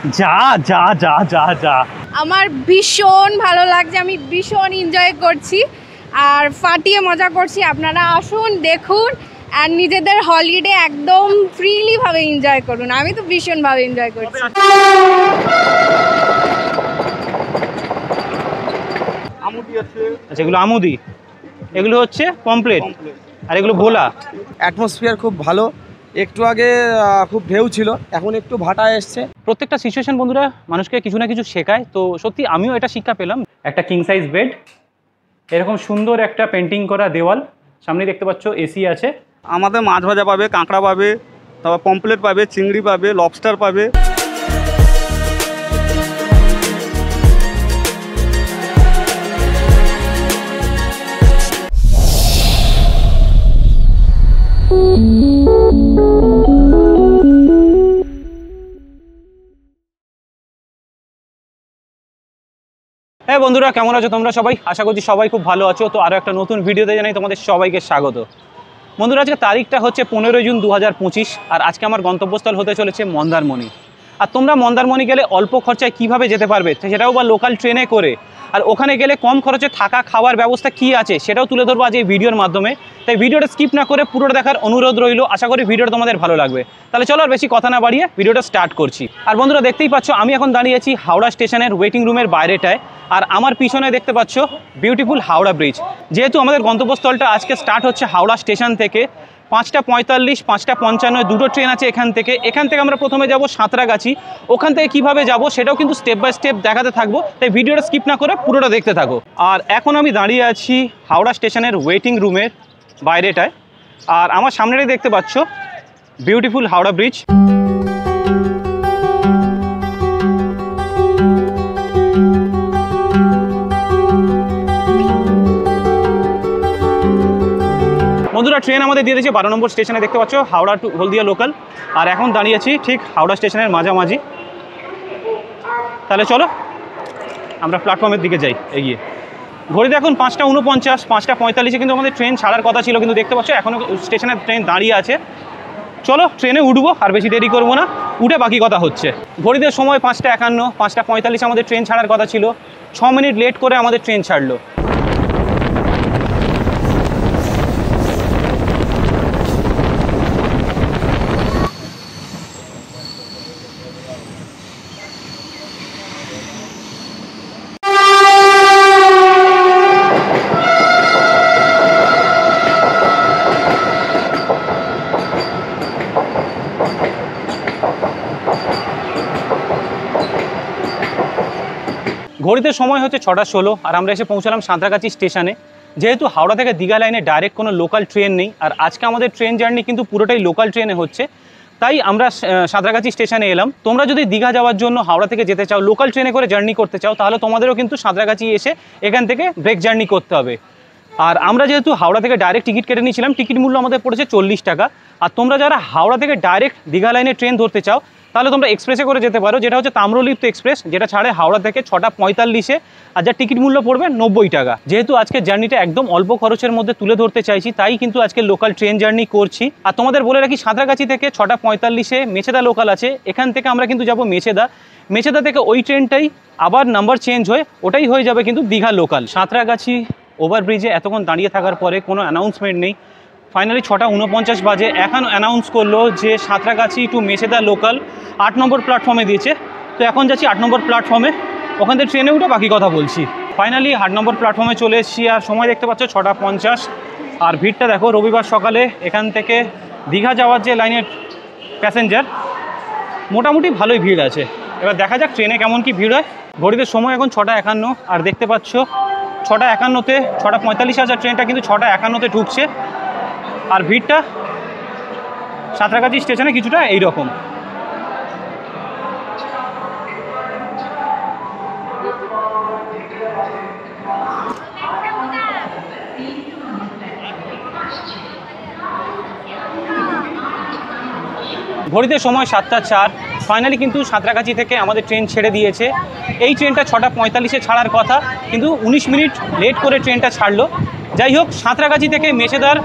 যা যা যা যা যা আমার ভীষণ ভালো লাগছে, আমি ভীষণ এনজয় করছি আর ফাটিয়ে মজা করছি। আপনারা আসুন, দেখুন আর নিজেদের হলিডে একদম ফ্রিলি ভাবে এনজয় করুন। আমি তো ভীষণভাবে এনজয় করছি। আচ্ছা, এগুলো আমুদি, এগুলো হচ্ছে পমপ্লেট, আর এগুলো ভোলা। অ্যাটমসফিয়ার খুব ভালো। একটু আগে খুব ঢেউ ছিল, এখন একটু ভাটা এসছে। প্রত্যেকটা সিচুয়েশন বন্ধুরা মানুষকে কিছু না কিছু শেখায়, তো সত্যি আমিও এটা শিক্ষা পেলাম। একটা কিং সাইজ বেড, এরকম সুন্দর একটা পেন্টিং করা দেওয়াল, সামনে দেখতে পাচ্ছ এসি আছে। আমাদের মাছ ভাজা পাবে, কাঁকড়া পাবে, তারপর পমপ্লেট পাবে, চিংড়ি পাবে, লবস্টার পাবে। হ্যাঁ বন্ধুরা, কেমন আছো তোমরা সবাই? আশা করছি সবাই খুব ভালো আছো। তো আরও একটা নতুন ভিডিওতে জানাই তোমাদের সবাইকে স্বাগত। বন্ধুরা, আজকে তারিখটা হচ্ছে 15 জুন 2025, আর আজকে আমার গন্তব্যস্থল হতে চলেছে মন্দারমণি। আর তোমরা মন্দারমণি গেলে অল্প খরচায় কিভাবে যেতে পারবে, সেটাও বা লোকাল ট্রেনে করে, আর ওখানে গেলে কম খরচে থাকা খাওয়ার ব্যবস্থা কি আছে সেটাও তুলে ধরবো আজ এই ভিডিওর মাধ্যমে। তাই ভিডিওটা স্কিপ না করে পুরোটা দেখার অনুরোধ রইল। আশা করি ভিডিওটা তোমাদের ভালো লাগবে। তাহলে চলো আর বেশি কথা না বাড়িয়ে ভিডিওটা স্টার্ট করছি। আর বন্ধুরা, দেখতেই পাচ্ছ আমি এখন দাঁড়িয়ে আছি হাওড়া স্টেশনের ওয়েটিং রুমের বাইরেটায়, আর আমার পিছনে দেখতে পাচ্ছ বিউটিফুল হাওড়া ব্রিজ। যেহেতু আমাদের গন্তব্যস্থলটা আজকে স্টার্ট হচ্ছে হাওড়া স্টেশন থেকে, 5টা 45, 5টা 55 দুটো ট্রেন আছে এখান থেকে আমরা প্রথমে যাব সাঁতরাগাছি। ওখান থেকে কীভাবে যাব সেটাও কিন্তু স্টেপ বাই স্টেপ দেখাতে থাকবো, তাই ভিডিওটা স্কিপ না করে পুরোটা দেখতে থাকো। আর এখন আমি দাঁড়িয়ে আছি হাওড়া স্টেশনের ওয়েটিং রুমের বাইরেটায়, আর আমার সামনেটাই দেখতে পাচ্ছ বিউটিফুল হাওড়া ব্রিজ। বন্ধুরা, ট্রেন আমাদের দিয়ে দিয়েছে 12 নম্বর স্টেশনে, দেখতে পাচ্ছ হাওড়া টু হলদিয়া লোকাল। আর এখন দাঁড়িয়ে আছি ঠিক হাওড়া স্টেশনের মাঝামাঝি। তাহলে চলো আমরা প্ল্যাটফর্মের দিকে যাই এগিয়ে। ঘড়িতে এখন 5টা 49, 5টা 45 কিন্তু আমাদের ট্রেন ছাড়ার কথা ছিল, কিন্তু দেখতে পাচ্ছ এখনও স্টেশনের ট্রেন দাঁড়িয়ে আছে। চলো ট্রেনে উঠবো, আর বেশি দেরি করবো না, উঠে বাকি কথা হচ্ছে। ঘড়িতে সময় 5টা 51, 5টা 45 আমাদের ট্রেন ছাড়ার কথা ছিল, 6 মিনিট লেট করে আমাদের ট্রেন ছাড়লো। ঘড়িতে সময় হচ্ছে 6টা 16, আর আমরা এসে পৌঁছালাম সাঁতরাগাছি স্টেশনে। যেহেতু হাওড়া থেকে দীঘা লাইনে ডাইরেক্ট কোনো লোকাল ট্রেন নেই, আর আজকে আমাদের ট্রেন জার্নি কিন্তু পুরোটাই লোকাল ট্রেনে হচ্ছে, তাই আমরা সাঁতরাগাছি স্টেশনে এলাম। তোমরা যদি দীঘা যাওয়ার জন্য হাওড়া থেকে যেতে চাও, লোকাল ট্রেনে করে জার্নি করতে চাও, তাহলে তোমাদেরও কিন্তু সাঁতরাগাছি এসে এখান থেকে ব্রেক জার্নি করতে হবে। আর আমরা যেহেতু হাওড়া থেকে ডাইরেক্ট টিকিট কেটে নিয়েছিলাম, টিকিট মূল্য আমাদের পড়েছে 40 টাকা। আর তোমরা যারা হাওড়া থেকে ডাইরেক্ট দীঘা লাইনে ট্রেন ধরতে চাও, তাহলে তোমরা এক্সপ্রেসে করে যেতে পারো, যেটা হচ্ছে তাম্রলিপ্ত এক্সপ্রেস, যেটা ছাড়ে হাওড়া থেকে 6টা 45-এ, আর যার টিকিট মূল্য পড়বে 90 টাকা। যেহেতু আজকে জার্নিটা একদম অল্প খরচের মধ্যে তুলে ধরতে চাইছি, তাই কিন্তু আজকে লোকাল ট্রেন জার্নি করছি। আর তোমাদের বলে রাখি, সাঁতরাগাছি থেকে 6টা 45-এ মেছেদা লোকাল আছে, এখান থেকে আমরা কিন্তু যাব মেছেদা থেকে ওই ট্রেনটাই আবার নাম্বার চেঞ্জ হয়ে ওটাই হয়ে যাবে কিন্তু দীঘা লোকাল। সাঁতরাগাছি ওভারব্রিজে এতক্ষণ দাঁড়িয়ে থাকার পরে কোনো অ্যানাউন্সমেন্ট নেই। ফাইনালি 6টা 49 বাজে এখন অ্যানাউন্স করলো যে সাঁতরাগাছি টু মেছেদা লোকাল 8 নম্বর প্ল্যাটফর্মে দিয়েছে। তো এখন যাচ্ছি 8 নম্বর প্ল্যাটফর্মে, ওখান থেকে ট্রেনে উঠে বাকি কথা বলছি। ফাইনালি 8 নম্বর প্ল্যাটফর্মে চলে এসেছি, আর সময় দেখতে পাচ্ছ 6টা 50। আর ভিড়টা দেখো, রবিবার সকালে এখান থেকে দীঘা যাওয়ার যে লাইনের প্যাসেঞ্জার, মোটামুটি ভালোই ভিড় আছে। এবার দেখা যাক ট্রেনে কেমন কি ভিড় হয়। ঘড়িতে সময় এখন 6টা 51, আর দেখতে পাচ্ছ 6টা 51-তে 6টা 45 হাজার ট্রেনটা কিন্তু 6টা 51-তে ঢুকছে। আর ভিড়টা সাঁতরাগাছি স্টেশনে কিছুটা এইরকম। ঘড়িতে সময় 7টা 4। ফাইনালি কিন্তু সাঁতরাগাছি থেকে আমাদের ট্রেন ছেড়ে দিয়েছে। এই ট্রেনটা 6টা 45-এ ছাড়ার কথা, কিন্তু 19 মিনিট লেট করে ট্রেনটা ছাড়লো। যাই হোক, সাঁতরাগাছি থেকে মেছেদার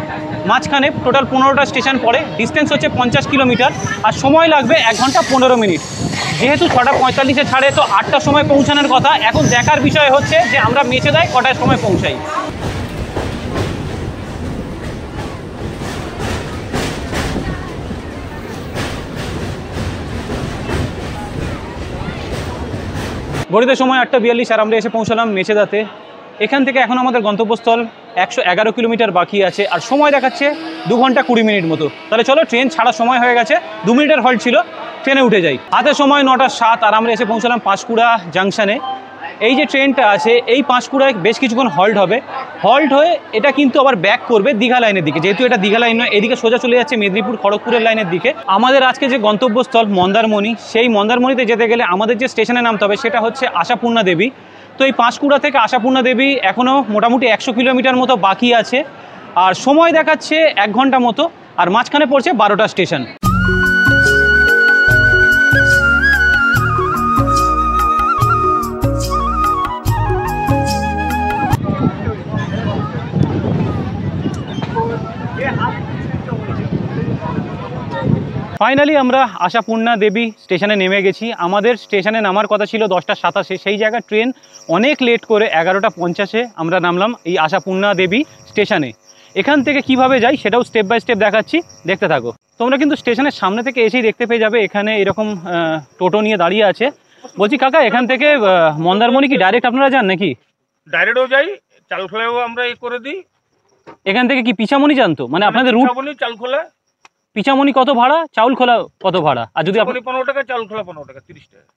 মাঝখানে টোটাল 15টা স্টেশন পড়ে, ডিস্টেন্স হচ্ছে 50 কিলোমিটার, আর সময় লাগবে 1 ঘন্টা 15 মিনিট। যেহেতু 6:45-এ ছাড়ে, তো 8টার সময় পৌঁছানোর কথা। এখন দেখার বিষয় হচ্ছে যে আমরা মেছেদায় কটার সময় পৌঁছাই। ঘড়িতে সময় 8:42, আর আমরা এসে পৌঁছালাম মেছেদাতে। এখান থেকে এখন আমাদের গন্তব্যস্থল 111 কিলোমিটার বাকি আছে, আর সময় দেখাচ্ছে 2 ঘন্টা 20 মিনিট মতো। তাহলে চলো, ট্রেন ছাড়ার সময় হয়ে গেছে, 2 মিনিটের হল্ট ছিল, ট্রেনে উঠে যাই। হাতে সময় 9:07, আর আমরা এসে পৌঁছালাম পাঁশকুড়া জাংশনে। এই যে ট্রেনটা আছে, এই পাঁশকুড়ায় বেশ কিছুক্ষণ হল্ট হবে। হল্ট হয়ে এটা কিন্তু আবার ব্যাক করবে দীঘা লাইনের দিকে। যেহেতু এটা দীঘা লাইন নয়, এদিকে সোজা চলে যাচ্ছে মেদিনীপুর খড়গপুরের লাইনের দিকে। আমাদের আজকে যে গন্তব্যস্থল মন্দারমণি, সেই মন্দারমণিতে যেতে গেলে আমাদের যে স্টেশনে নামতে হবে সেটা হচ্ছে আশাপূর্ণা দেবী। তো এই পাঁশকুড়া থেকে আশাপূর্ণা দেবী এখনও মোটামুটি 100 কিলোমিটার মতো বাকি আছে, আর সময় দেখাচ্ছে 1 ঘন্টা মতো, আর মাঝখানে পড়ছে 12টা স্টেশন। ফাইনালি আমরা আশাপূর্ণা দেবী স্টেশনে নেমে গেছি। আমাদের স্টেশনে নামার কথা ছিল 10:27, সেই জায়গায় ট্রেন অনেক লেট করে 11:50-এ আমরা নামলাম এই আশাপূর্ণা দেবী স্টেশনে। এখান থেকে কিভাবে যাই সেটাও স্টেপ বাই স্টেপ দেখাচ্ছি, দেখতে থাকো। তোমরা কিন্তু স্টেশনের সামনে থেকে এসেই দেখতে পেয়ে যাবে এখানে এরকম টোটো নিয়ে দাঁড়িয়ে আছে। বলছি কাকা, এখান থেকে মন্দারমণি কি ডাইরেক্ট আপনারা যান নাকি? ডাইরেক্টও যাই, চালখোলায়ও আমরা করে দিই। এখান থেকে কি পিছামণি যান? তো মানে আপনাদের রুট চালখোলা। পিছামণি কত ভাড়া, চাউলখোলা কত ভাড়া? আর যদি আপনি 15 টাকা, চালখোলা 15 টাকা, 30 টাকা।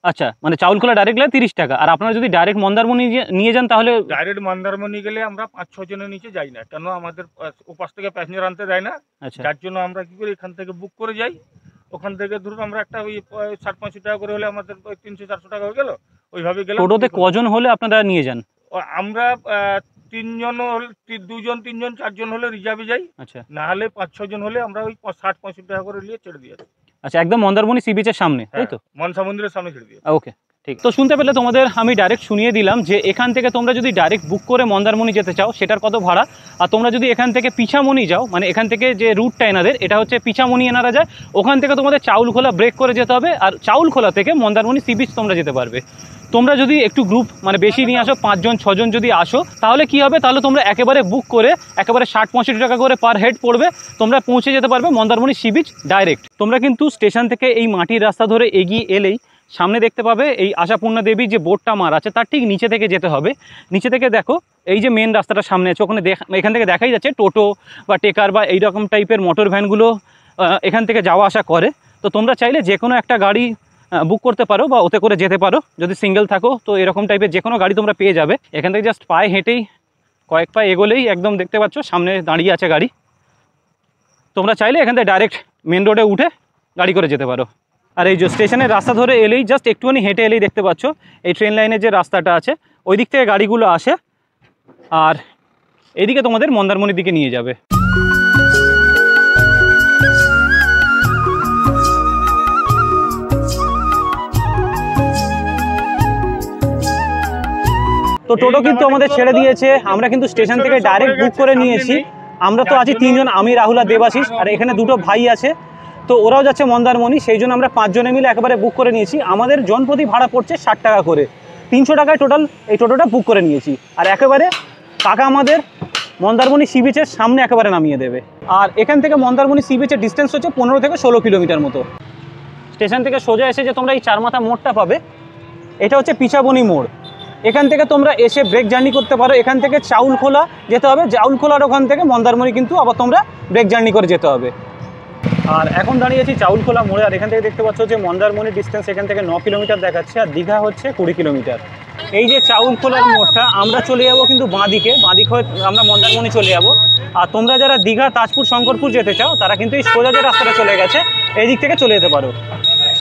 আচ্ছা, মানে চাউলখোলা ডাইরেক্ট গেলে 30 টাকা, আর আপনারা যদি ডাইরেক্ট মন্দারমণি নিয়ে যান তাহলে? ডাইরেক্ট মন্দারমণি গেলে আমরা 5-6 জনের নিচে যাই না, কেন আমাদের ওপাশ থেকে প্যাসেঞ্জার আনতে দেয় না। আচ্ছা, যার জন্য আমরা কি করি, এখান থেকে বুক করে যাই। ওখান থেকে ধরুন আমরা একটা ওই 60-65 টাকা করে হলে আমাদের 300-400 টাকা হয়ে গেল, ওইভাবে গেলে। টোটোতে কজন হলে আপনারা নিয়ে যান? আমরা 3জন, 2জন, 3জন, 4জন হলে রিজার্ভে যাই। আচ্ছা, না হলে 5-6 জন হলে আমরা ওই 60-65 টাকা করে নিয়ে ছেড়ে দিয়ে আসি। আচ্ছা, একদম মন্দারমণি সি বিচের সামনে, তাই তো? মনসা মন্দিরের সামনে ছেড়ে দিয়ে। ওকে, ঠিক। তো শুনতে পেলে তোমাদের আমি ডাইরেক্ট শুনিয়ে দিলাম যে এখান থেকে তোমরা যদি ডাইরেক্ট বুক করে মন্দারমণি যেতে চাও সেটার কত ভাড়া, আর তোমরা যদি এখান থেকে পিছামণি যাও, মানে এখান থেকে যে রুটটা এনাদের, এটা হচ্ছে পিছামণি এনারা যায়, ওখান থেকে তোমাদের চাউলখোলা ব্রেক করে যেতে হবে, আর চাউলখোলা থেকে মন্দারমণি সি বিচ তোমরা যেতে পারবে। তোমরা যদি একটু গ্রুপ মানে বেশি নিয়ে আসো, 5জন 6জন যদি আসো, তাহলে কি হবে, তাহলে তোমরা একেবারে বুক করে একেবারে 60-65 টাকা করে পার হেড পড়বে, তোমরা পৌঁছে যেতে পারবে মন্দারমণি সি বিচ ডাইরেক্ট। তোমরা কিন্তু স্টেশন থেকে এই মাটির রাস্তা ধরে এগিয়ে এলেই সামনে দেখতে পাবে এই আশাপূর্ণা দেবী যে বোর্ডটা মারা আছে, তার ঠিক নিচে থেকে যেতে হবে। নিচে থেকে দেখো এই যে মেন রাস্তাটা সামনে আছে, ওখানে এখান থেকে দেখাই যাচ্ছে টোটো বা টেকার বা এইরকম টাইপের মোটর ভ্যানগুলো এখান থেকে যাওয়া আসা করে। তো তোমরা চাইলে যে কোনো একটা গাড়ি বুক করতে পারো বা ওতে করে যেতে পারো। যদি সিঙ্গেল থাকো তো এরকম টাইপের যে কোনো গাড়ি তোমরা পেয়ে যাবে। এখান থেকে জাস্ট পায়ে হেঁটেই কয়েক পা এগোলেই একদম দেখতে পাচ্ছ সামনে দাঁড়িয়ে আছে গাড়ি। তোমরা চাইলে এখান থেকে ডাইরেক্ট মেন রোডে উঠে গাড়ি করে যেতে পারো। আর এই যে স্টেশনের রাস্তা ধরে এলেই জাস্ট একটুখানি হেঁটে এলেই দেখতে পাচ্ছ এই ট্রেন লাইনের যে রাস্তাটা আছে, ওই দিক থেকে গাড়িগুলো আসে আর এইদিকে তোমাদের মন্দারমণির দিকে নিয়ে যাবে। তো টোটো কিন্তু আমাদের ছেড়ে দিয়েছে, আমরা কিন্তু স্টেশন থেকে ডাইরেক্ট বুক করে নিয়েছি। আমরা তো আছি 3জন, আমি, রাহুল আর দেবাশিস, আর এখানে 2টো ভাই আছে, তো ওরাও যাচ্ছে মন্দারমণি, সেই জন্য আমরা 5 জনে মিলে একেবারে বুক করে নিয়েছি। আমাদের জনপ্রতি ভাড়া পড়ছে 60 টাকা করে, 300 টাকায় টোটাল এই টোটোটা বুক করে নিয়েছি। আর একেবারে কাকা আমাদের মন্দারমণি সি বিচের সামনে একেবারে নামিয়ে দেবে। আর এখান থেকে মন্দারমণি সি বিচের ডিস্টেন্স হচ্ছে 15 থেকে 16 কিলোমিটার মতো। স্টেশন থেকে সোজা এসে যে তোমরা এই চারমাথা মোড়টা পাবে, এটা হচ্ছে পিছাবনি মোড়। এখান থেকে তোমরা এসে ব্রেক জার্নি করতে পারো। এখান থেকে চাউলখোলা যেতে হবে, চাউলখোলার ওখান থেকে মন্দারমণি কিন্তু আবার তোমরা ব্রেক জার্নি করে যেতে হবে। আর এখন দাঁড়িয়েছি চাউলখোলা মোড়ে, আর এখান থেকে দেখতে পাচ্ছ যে মন্দারমণির ডিস্টেন্স এখান থেকে 9 কিলোমিটার দেখাচ্ছে, আর দীঘা হচ্ছে 20 কিলোমিটার। এই যে চাউলখোলার মোড়টা, আমরা চলে যাবো কিন্তু বাঁদিকে হয়ে আমরা মন্দারমণি চলে যাবো। আর তোমরা যারা দীঘা, তাজপুর, শঙ্করপুর যেতে চাও তারা কিন্তু এই সোজা যে রাস্তাটা চলে গেছে এই দিক থেকে চলে যেতে পারো।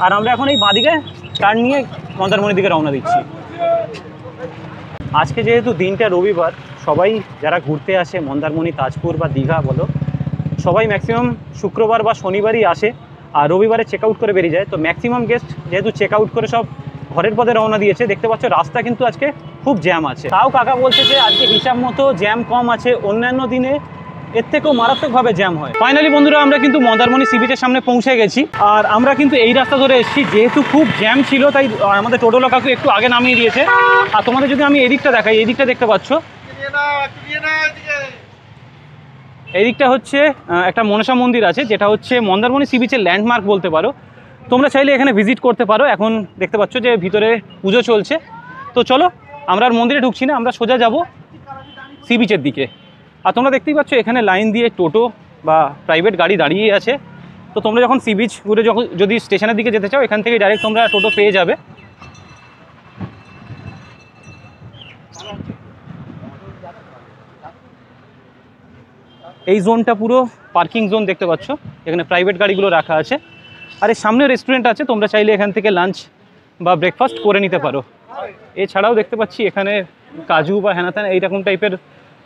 আর আমরা এখন এই বাঁদিকে টার্ন নিয়ে মন্দারমণির দিকে রওনা দিচ্ছি। আজকে যেহেতু দিনটা রবিবার, সবাই যারা ঘুরতে আসে মন্দারমণি, তাজপুর বা দীঘা বলো, সবাই ম্যাক্সিমাম শুক্রবার বা শনিবারই আসে, আর রবিবারে চেক আউট করে বেরিয়ে যায়। তো ম্যাক্সিমাম গেস্ট যেহেতু চেক আউট করে সব ঘরের পথে রওনা দিয়েছে, দেখতে পাচ্ছ রাস্তা কিন্তু আজকে খুব জ্যাম আছে। তাও কাকা বলছে যে আজকে হিসাব মতো জ্যাম কম আছে, অন্যান্য দিনে এর থেকেও মারাত্মকভাবে জ্যাম হয়। ফাইনালি বন্ধুরা আমরা কিন্তু মন্দারমণি সি বিচের সামনে পৌঁছে গেছি, আর আমরা কিন্তু এই রাস্তা ধরে এসেছি। যেহেতু খুব জ্যাম ছিল তাই আমাদের টোটোলা কাকু একটু আগে নামিয়ে দিয়েছে। আর তোমাদের যদি আমি এদিকটা দেখাই, এই দিকটা দেখতে পাচ্ছ, এই দিকটা হচ্ছে একটা মনসা মন্দির আছে, যেটা হচ্ছে মন্দারমণি সি বিচের ল্যান্ডমার্ক বলতে পারো। তোমরা চাইলে এখানে ভিজিট করতে পারো। এখন দেখতে পাচ্ছ যে ভিতরে পুজো চলছে। তো চলো, আমরা আর মন্দিরে ঢুকছি না, আমরা সোজা যাব সি বিচের দিকে। আর তোমরা দেখতেই পাচ্ছ এখানে লাইন দিয়ে টোটো বা প্রাইভেট গাড়ি দাঁড়িয়ে আছে। তো তোমরা যখন সি বিচ ঘুরে যদি স্টেশনের দিকে যেতে চাও, এখান থেকে ডাইরেক্ট তোমরা টোটো পেয়ে যাবে। এই জোনটা পুরো পার্কিং জোন দেখতে পাচ্ছ, এখানে প্রাইভেট গাড়িগুলো রাখা আছে। আর এর সামনে রেস্টুরেন্ট আছে, তোমরা চাইলে এখান থেকে লাঞ্চ বা ব্রেকফাস্ট করে নিতে পারো। এছাড়াও দেখতে পাচ্ছি এখানে কাজু বা হ্যানাত্যান এইরকম টাইপের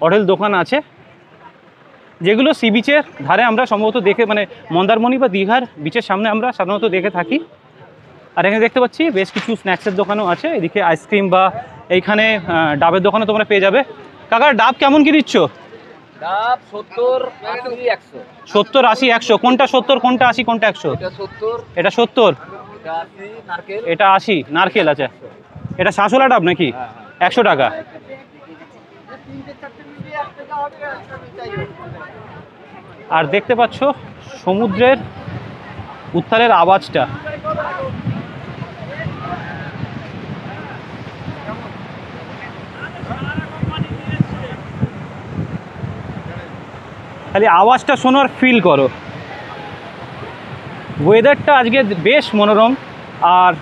হোটেল দোকান আছে, যেগুলো সি বিচের ধারে আমরা সম্ভবত দেখে, মানে মন্দারমণি বা দীঘার বিচের সামনে আমরা সাধারণত দেখে থাকি। আর এখানে দেখতে পাচ্ছি বেশ কিছু স্ন্যাক্সের দোকানও আছে। এদিকে আইসক্রিম বা এইখানে ডাবের দোকানও তোমরা পেয়ে যাবে। কাকার ডাব কেমন কি দিচ্ছ? ডাব 70, 80, 100। 70, 80, 100। কোনটা 70, কোনটা 80, কোনটা 100? এটা 70, এটা 70, এটা 80 নারকেল। এটা 80 নারকেল আছে। এটা শাঁসওয়ালা ডাব নাকি? 100 টাকা। আর দেখতে পাচ্ছ সমুদ্রের উত্তালের আওয়াজটা। খালি আওয়াজটা শোনো আর ফিল করো। ওয়েদারটা আজকে বেশ মনোরম, আর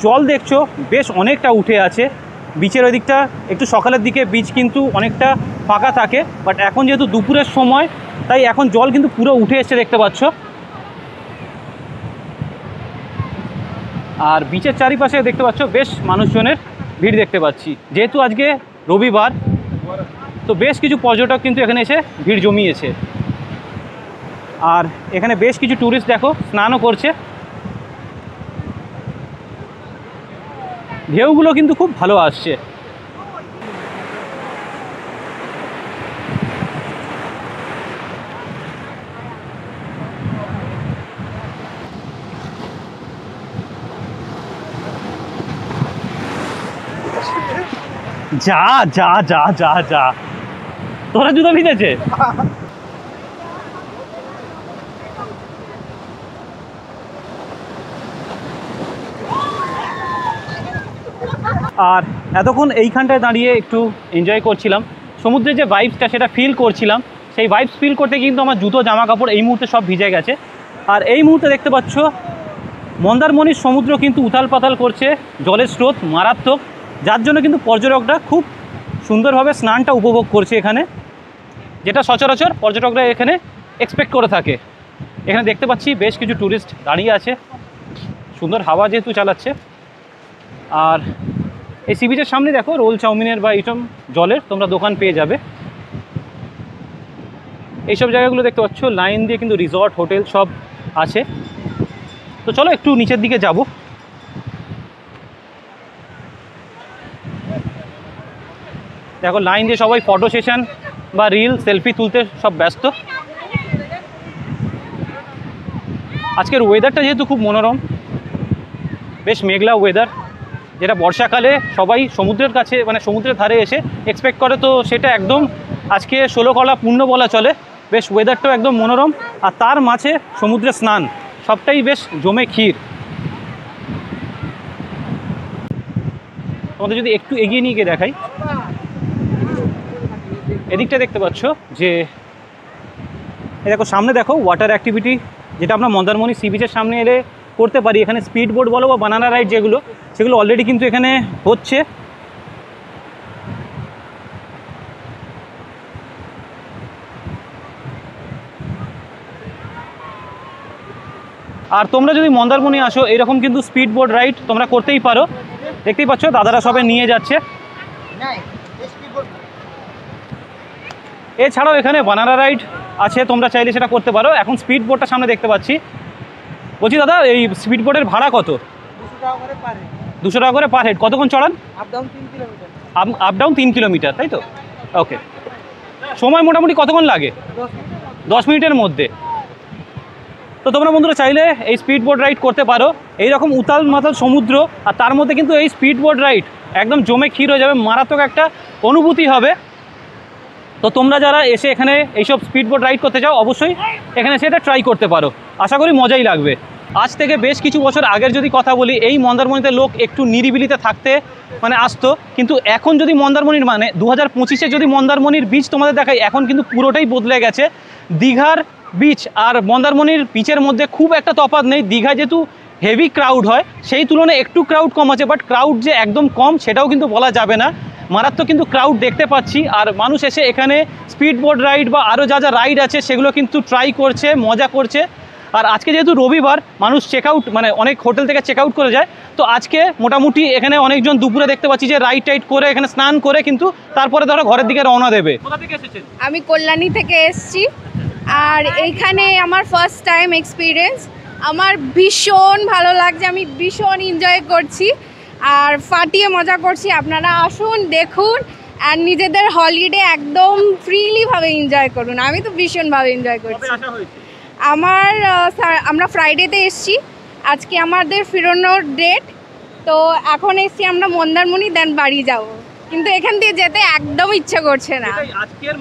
জল দেখছো বেশ অনেকটা উঠে আছে। বিচের ওই দিকটা একটু সকালের দিকে বিচ কিন্তু অনেকটা ফাঁকা থাকে, বাট এখন যেহেতু দুপুরের সময় তাই এখন জল কিন্তু পুরো উঠে এসছে দেখতে পাচ্ছ। আর বিচের চারিপাশে দেখতে পাচ্ছ বেশ মানুষজনের ভিড় দেখতে পাচ্ছি। যেহেতু আজকে রবিবার, তো বেশ কিছু পর্যটক কিন্তু এখানে এসে ভিড় জমিয়েছে। আর এখানে বেশ কিছু ট্যুরিস্ট দেখো স্নানও করছে। ঢেউগুলো কিন্তু খুব ভালো আসছে। যা যা যা যা যা, তোরা জুতো ভিজেছে? আর এতক্ষণ এইখানটায় দাঁড়িয়ে একটু এনজয় করছিলাম, সমুদ্রের যে ভাইবসটা সেটা ফিল করছিলাম। সেই ভাইবস ফিল করতে কিন্তু আমার জুতো জামা কাপড় এই মুহূর্তে সব ভিজে গেছে। আর এই মুহূর্তে দেখতে পাচ্ছ মন্দারমণির সমুদ্র কিন্তু উথাল পাতাল করছে, জলের স্রোত মারাত্মক, যার জন্য কিন্তু পর্যটকরা খুব সুন্দরভাবে স্নানটা উপভোগ করছে এখানে, যেটা সচরাচর পর্যটকরা এখানে এক্সপেক্ট করে থাকে। এখানে দেখতে পাচ্ছি বেশ কিছু ট্যুরিস্ট দাঁড়িয়ে আছে, সুন্দর হাওয়া যেহেতু চালাচ্ছে। আর এই সি বিচের সামনে দেখো রোল চাউমিনের বা এইসব জলের তোমরা দোকান পেয়ে যাবে। এইসব জায়গাগুলো দেখতে পাচ্ছ লাইন দিয়ে কিন্তু রিসর্ট হোটেল সব আছে। তো চলো একটু নিচের দিকে যাব। দেখো লাইন দিয়ে সবাই ফটো সেশন বা রিল সেলফি তুলতে সব ব্যস্ত। আজকের ওয়েদারটা যেহেতু খুব মনোরম, বেশ মেঘলা ওয়েদার, যেটা বর্ষাকালে সবাই সমুদ্রের কাছে মানে সমুদ্রের ধারে এসে এক্সপেক্ট করে, তো সেটা একদম আজকে 16 কলা পূর্ণ বলা চলে। বেশ ওয়েদারটাও একদম মনোরম, আর তার মাঝে সমুদ্রে স্নান, সবটাই বেশ জমে ক্ষীর। তোমাদের যদি একটু এগিয়ে নিয়ে গিয়ে দেখাই, এদিকটা দেখতে পাচ্ছ যে দেখো সামনে দেখো ওয়াটার অ্যাক্টিভিটি, যেটা আমরা মন্দারমণি সি বিচের সামনে এলে করতে পারি। এখানে স্পিড বোট বলো বা বানানা রাইড যেগুলো, সেগুলো অলরেডি কিন্তু এখানে হচ্ছে। আর তোমরা যদি মন্দারমণি আসো এরকম কিন্তু স্পিড বোট রাইড তোমরা করতেই পারো। দেখতেই পাচ্ছ দাদারা সবাই নিয়ে যাচ্ছে। এছাড়াও এখানে বানানা রাইড আছে, তোমরা চাইলে সেটা করতে পারো। এখন স্পিড বোটটা সামনে দেখতে পাচ্ছি। বলছি দাদা, এই স্পিড বোটের ভাড়া কত? 200 টাকা করে পার হেড। 200 টাকা করে পার হেড। কতক্ষণ চড়ান? Up down 3 kilometre. Up down 3 kilometre, তাই তো? ওকে, সময় মোটামুটি কতক্ষণ লাগে? 10 মিনিটের মধ্যে। তো তোমরা বন্ধুরা চাইলে এই স্পিড বোট রাইড করতে পারো। এইরকম উতাল মাতাল সমুদ্র, আর তার মধ্যে কিন্তু এই স্পিড বোট রাইড একদম জমে ক্ষীর হয়ে যাবে, মারাত্মক একটা অনুভূতি হবে। তো তোমরা যারা এসে এখানে এইসব স্পিড বোট রাইড করতে চাও অবশ্যই এখানে সেটা ট্রাই করতে পারো, আশা করি মজাই লাগবে। আজ থেকে বেশ কিছু বছর আগের যদি কথা বলি, এই মন্দারমণিতে লোক একটু নিরিবিলিতে থাকতে আসতো, কিন্তু এখন যদি মন্দারমণির 2025-এ যদি মন্দারমণির বিচ তোমাদের দেখাই, এখন কিন্তু পুরোটাই বদলে গেছে। দীঘার বিচ আর মন্দারমণির বিচের মধ্যে খুব একটা তফাৎ নেই। দীঘা যেহেতু হেভি ক্রাউড হয়, সেই তুলনায় একটু ক্রাউড কম আছে, বাট ক্রাউড যে একদম কম সেটাও কিন্তু বলা যাবে না। মারাত্মক কিন্তু ক্রাউড দেখতে পাচ্ছি, আর মানুষ এসে এখানে স্পিড বোট রাইড বা আরও যা যা রাইড আছে সেগুলো কিন্তু ট্রাই করছে, মজা করছে। আর আজকে যেহেতু রবিবার, মানুষ চেক আউট অনেক হোটেল থেকে চেক আউট করে যায়, তো আজকে মোটামুটি এখানে অনেকজন দুপুরে দেখতে পাচ্ছি যে রাইড টাইড করে এখানে স্নান করে কিন্তু তারপরে ধরো ঘরের দিকে রওনা দেবে। কোথা থেকে এসেছেন? আমি কল্যাণী থেকে এসেছি, আর এইখানে আমার ফার্স্ট টাইম এক্সপিরিয়েন্স। আমার ভীষণ ভালো লাগছে, আমি ভীষণ এনজয় করছি আর ফাটিয়ে মজা করছি। আপনারা আসুন, দেখুন, আর নিজেদের হলিডে একদম ফ্রিলিভাবে এনজয় করুন। আমি তো ভীষণভাবে এনজয় করছি। আমরা ফ্রাইডেতে এসেছি, আজকে আমাদের ফিরনোর ডেট। তো এখন এসেছি আমরা মন্দারমণি, দেন বাড়ি যাব, কিন্তু এখান দিয়ে যেতে একদম ইচ্ছা করছে না। আজকের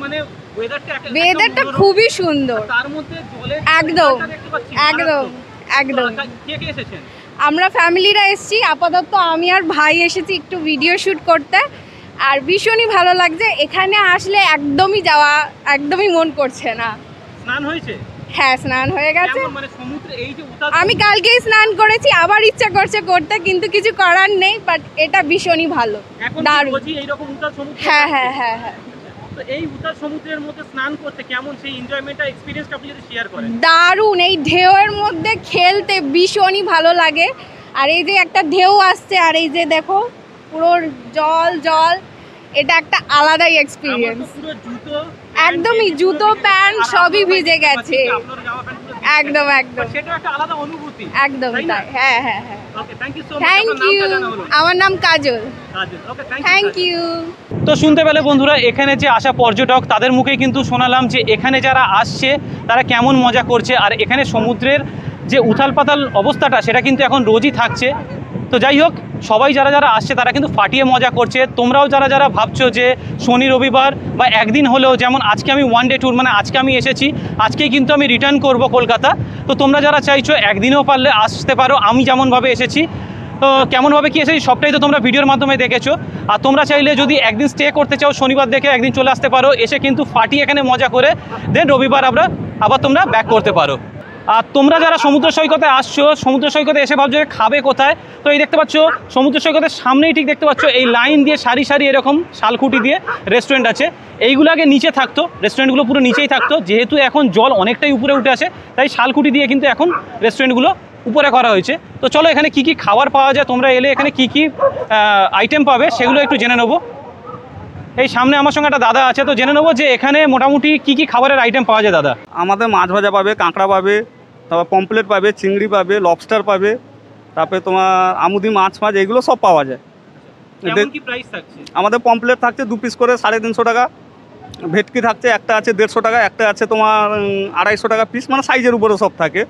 ওয়েদারটা খুবই সুন্দর, একদম একদম একদম। আমরা ফ্যামিলিরা এসেছি, আপাতত আমি আর ভাই এসেছি একটু ভিডিও শ্যুট করতে, আর ভীষণই ভালো লাগছে। এখানে আসলে একদমই যাওয়া একদমই মন করছে না। স্নান হয়েছে? হ্যাঁ, স্নান হয়ে গেছে। আমি কালকেই স্নান করেছি, আবার ইচ্ছা করছে করতে, কিন্তু কিছু করার নেই। বাট এটা ভীষণই ভালো, দারুণ। হ্যাঁ হ্যাঁ হ্যাঁ হ্যাঁ। তো এই উত্তাল সমুদ্রের মধ্যে স্নান করতে কেমন, সেই এনজয়মেন্টটা, এক্সপেরিয়েন্সটা আপনি যদি শেয়ার করেন? দারুণ, এই ঢেউয়ের মধ্যে খেলতে ভীষণই ভালো লাগে। আর এই যে একটা ঢেউ আসছে, আর এই যে দেখো পুরো জল জল, এটা একটা আলাদাই এক্সপিরিয়েন্স। একদমই জুতো প্যান্ট সবই ভিজে গেছে, একদম একদম, সেটা একটা আলাদা অনুভূতি, একদম তাই। হ্যাঁ হ্যাঁ হ্যাঁ। Okay, thank you so much. Thank you. আমার নাম কাজল। ওকে, থ্যাংক ইউ। তো শুনতে পেলে বন্ধুরা, এখানে যে আসা পর্যটক তাদের মুখে কিন্তু শোনালাম যে এখানে যারা আসছে তারা কেমন মজা করছে, আর এখানে সমুদ্রের যে উথাল পাতাল অবস্থাটা সেটা কিন্তু এখন রোজই থাকছে। তো যাই হোক, সবাই যারা যারা আসছে তারা কিন্তু ফাটিয়ে মজা করছে। তোমরাও যারা যারা ভাবছো যে শনি রবিবার বা একদিন হলেও, যেমন আজকে আমি ওয়ান ডে ট্যুর, আজকে আমি এসেছি, আজকেই কিন্তু আমি রিটার্ন করব কলকাতা। তো তোমরা যারা চাইছো একদিনেও পারলে আসতে পারো। আমি যেমনভাবে এসেছি, তো কেমনভাবে কী এসেছি সবটাই তো তোমরা ভিডিওর মাধ্যমে দেখেছো। আর তোমরা চাইলে যদি একদিন স্টে করতে চাও, শনিবার দেখে একদিন চলে আসতে পারো, এসে কিন্তু ফাটিয়ে এখানে মজা করে দেন রবিবার আবার তোমরা ব্যাক করতে পারো। আর তোমরা যারা সমুদ্র সৈকতে আসছো, সমুদ্র সৈকতে এসে ভাবছো খাবে কোথায়, তো এই দেখতে পাচ্ছ সমুদ্র সৈকতের সামনেই ঠিক দেখতে পাচ্ছ এই লাইন দিয়ে সারি সারি এরকম শালকুটি দিয়ে রেস্টুরেন্ট আছে। এইগুলো আগে নিচে থাকতো, রেস্টুরেন্টগুলো পুরো নিচেই থাকতো। যেহেতু এখন জল অনেকটাই উপরে উঠে আসে, তাই শালকুটি দিয়ে কিন্তু এখন রেস্টুরেন্টগুলো উপরে করা হয়েছে। তো চলো এখানে কি কি খাবার পাওয়া যায়, তোমরা এলে এখানে কি কি আইটেম পাবে সেগুলো একটু জেনে নেবো। এই সামনে আমার সঙ্গে একটা দাদা আছে, তো জেনে নেবো যে এখানে মোটামুটি কি কি খাবারের আইটেম পাওয়া যায়। দাদা, আমাদের মাছ ভাজা পাবে, কাঁকড়া পাবে, তারপর পমপ্লেট পাবে, চিংড়ি পাবে, লবস্টার পাবে, তারপরে তোমার আমুদি মাছ এগুলো সব পাওয়া যায়। কেমন কি প্রাইস থাকছে? আমাদের পমপ্লেট থাকছে 2 পিস করে 350 টাকা, ভেটকি থাকছে একটা আছে 150 টাকা, একটা আছে তোমার 250 টাকা পিস, সাইজের উপরে সব থাকে।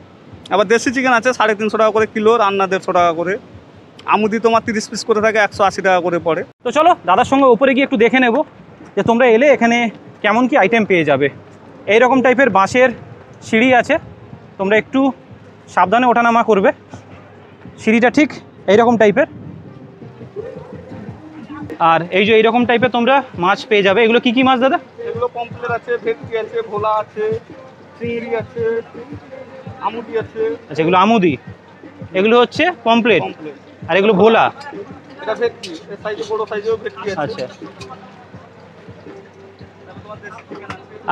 আবার দেশি চিকেন আছে 350 টাকা করে কিলো, রান্না 150 টাকা করে। আমুদি তোমার 30 পিস করে থাকে, 180 টাকা করে পড়ে। তো চলো দাদার সঙ্গে উপরে গিয়ে একটু দেখে নেব যে তোমরা এলে এখানে কেমন কি আইটেম পেয়ে যাবে। এইরকম টাইপের বাঁশের সিঁড়ি আছে, তোমরা একটু সাবধানে ওঠানামা করবে। সিঁড়িটা ঠিক এইরকম টাইপের, আর এই যে এইরকম টাইপের তোমরা মাছ পেয়ে যাবে। এগুলো কি কি মাছ দাদা? এগুলো পমপ্লেট আছে, ভেটকি আছে, ভোলা আছে, চিংড়ি আছে, আমুদি আছে। আচ্ছা, এগুলো আমুদি, এগুলো হচ্ছে পমপ্লেট, আর এগুলো ভোলা। এটা ভেটকি, এই সাইজে বড় সাইজেও ভেটকি আছে। আচ্ছা,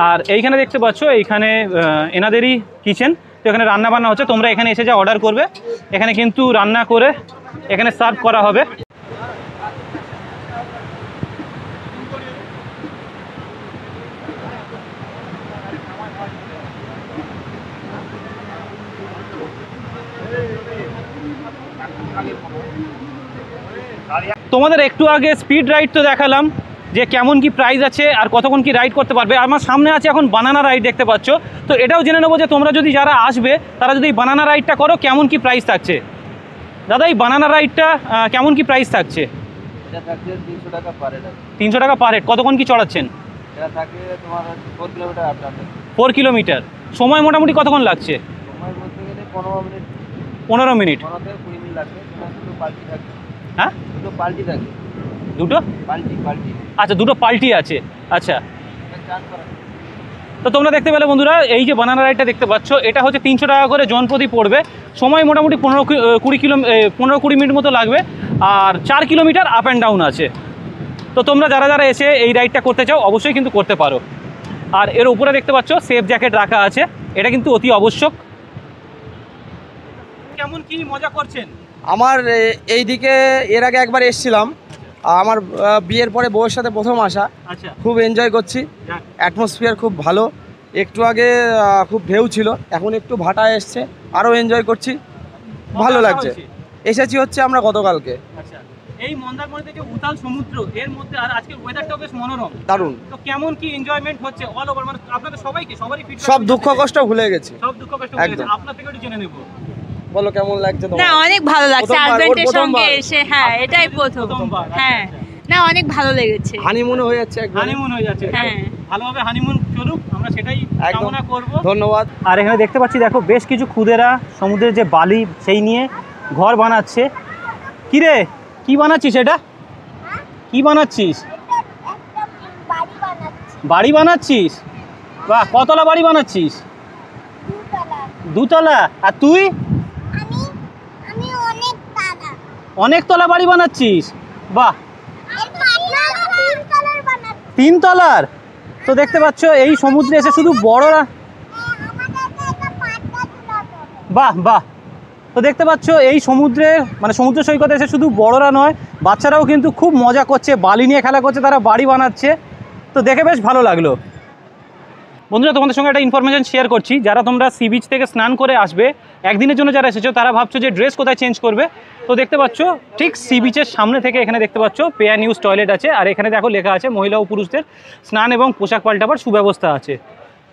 আর এইখানে দেখতে পাচ্ছ এইখানে এনাদেরই কিচেন, তো এখানে রান্না বান্না হচ্ছে। তোমরা এখানে এসে যা অর্ডার করবে এখানে কিন্তু রান্না করে এখানে সার্ভ করা হবে। তোমাদের একটু আগে স্পিড রাইড তো দেখালাম যে কেমন কি প্রাইস আছে আর কতক্ষণ কি রাইড করতে পারবে। আমার সামনে আছে এখন বানানা রাইড দেখতে পাচ্ছ, তো এটাও জেনে নেবো যে তোমরা যদি যারা আসবে তারা যদি এই বানানা রাইডটা করো কেমন কি প্রাইস থাকছে। দাদা এই বানানা রাইডটা কেমন কি প্রাইস থাকছে? এটা থাকছে 300 টাকা পার হেড। 300 টাকা পার হেড। কতক্ষণ কি চড়াচ্ছেন? এটা থাকে তোমার 4 কিলোমিটার আপ ডাউন। 4 কিলোমিটার। সময় মোটামুটি কতক্ষণ লাগছে? সময় বলতে গেলে 15 মিনিট। 15 মিনিট। 15 থেকে 20 মিনিট লাগবে। দুটো পাল্টি থাকে। হ্যাঁ, দুটো পাল্টি থাকে। দুটো পাল্টি। আচ্ছা, দুটো পাল্টি আছে। আচ্ছা, এটা চার্জ করা। তো তোমরা দেখতে পেলে বন্ধুরা, এই যে বানানা রাইডটা দেখতে পাচ্ছ এটা হচ্ছে 300 টাকা করে জনপ্রতি পড়বে। সময় মোটামুটি 15-20 মিনিট মতো লাগবে, আর 4 কিলোমিটার আপ অ্যান্ড ডাউন আছে। তো তোমরা যারা যারা এসে এই রাইডটা করতে চাও অবশ্যই কিন্তু করতে পারো। আর এর উপরে দেখতে পাচ্ছ সেফ জ্যাকেট রাখা আছে, এটা কিন্তু অতি আবশ্যক। কেমন কি মজা করছেন? আমার এই দিকে এর আগে একবার এসেছিলাম, আমার বিয়ের পরে বউয়ের সাথে প্রথম আসা। আচ্ছা, খুব এনজয় করছি, অ্যাটমসফিয়ার খুব ভালো। একটু আগে খুব ঢেউ ছিল, এখন একটু ভাটা এসছে, আরও এনজয় করছি, ভালো লাগছে। এসেছি হচ্ছে আমরা গতকালকে। আচ্ছা, এই মন্দারমণি থেকে উতাল সমুদ্র এর মধ্যে আর আজকের ওয়েদারটাও বেশ মনোরম, দারুণ। তো কেমন কি এনজয়মেন্ট হচ্ছে অল ওভার, মানে আপনাদের সবারই feedback সব দুঃখ কষ্ট ভুলে গেছি। সব দুঃখ কষ্ট ভুলে গেছে। একদম। আপনার থেকে একটু জেনে নেব, বলো কেমন লাগছে তোমার? না অনেক ভালো লাগছে প্রথমবার, হাজবেন্ডের ওর সঙ্গে প্রথমবার। এসে। হ্যাঁ এটাই প্রথমবার। হ্যাঁ না অনেক ভালো লেগেছে। হানিমুন হয়ে যাচ্ছে একবার। হানিমুন হয়ে যাচ্ছে। হ্যাঁ ভালোভাবে হানিমুন চলুক, আমরা সেটাই একদম কামনা করব। ধন্যবাদ। আর এখানে দেখতে পাচ্ছি দেখো বেশ কিছু খুদেরা সমুদ্রের যে বালি সেই নিয়ে ঘর বানাচ্ছে। কি রে, কি বানাচ্ছিস? এটা কি বানাচ্ছিস? বাড়ি বানাচ্ছিস? বাহ, কতলা বাড়ি বানাচ্ছিস? দুতলা। আর তুই? অনেক তলা বাড়ি বানাচ্ছিস? বাহ, 3 তলার। তো দেখতে পাচ্ছ এই সমুদ্রে এসে শুধু বড়রা, বাহ বাহ। তো দেখতে পাচ্ছ এই সমুদ্রে মানে সমুদ্র সৈকতে এসে শুধু বড়রা নয়, বাচ্চারাও কিন্তু খুব মজা করছে, বালি নিয়ে খেলা করছে, তারা বাড়ি বানাচ্ছে। তো দেখে বেশ ভালো লাগলো। বন্ধুরা তোমাদের সঙ্গে একটা ইনফরমেশন শেয়ার করছি, যারা তোমরা সি বিচ থেকে স্নান করে আসবে একদিনের জন্য যারা এসেছো তারা ভাবছো যে ড্রেস কোথায় চেঞ্জ করবে, তো দেখতে পাচ্ছ ঠিক সি বিচের সামনে থেকে এখানে দেখতে পাচ্ছ পেয়ার নিউজ টয়লেট আছে, আর এখানে দেখো লেখা আছে মহিলা ও পুরুষদের স্নান এবং পোশাক পাল্টাবার সুব্যবস্থা আছে।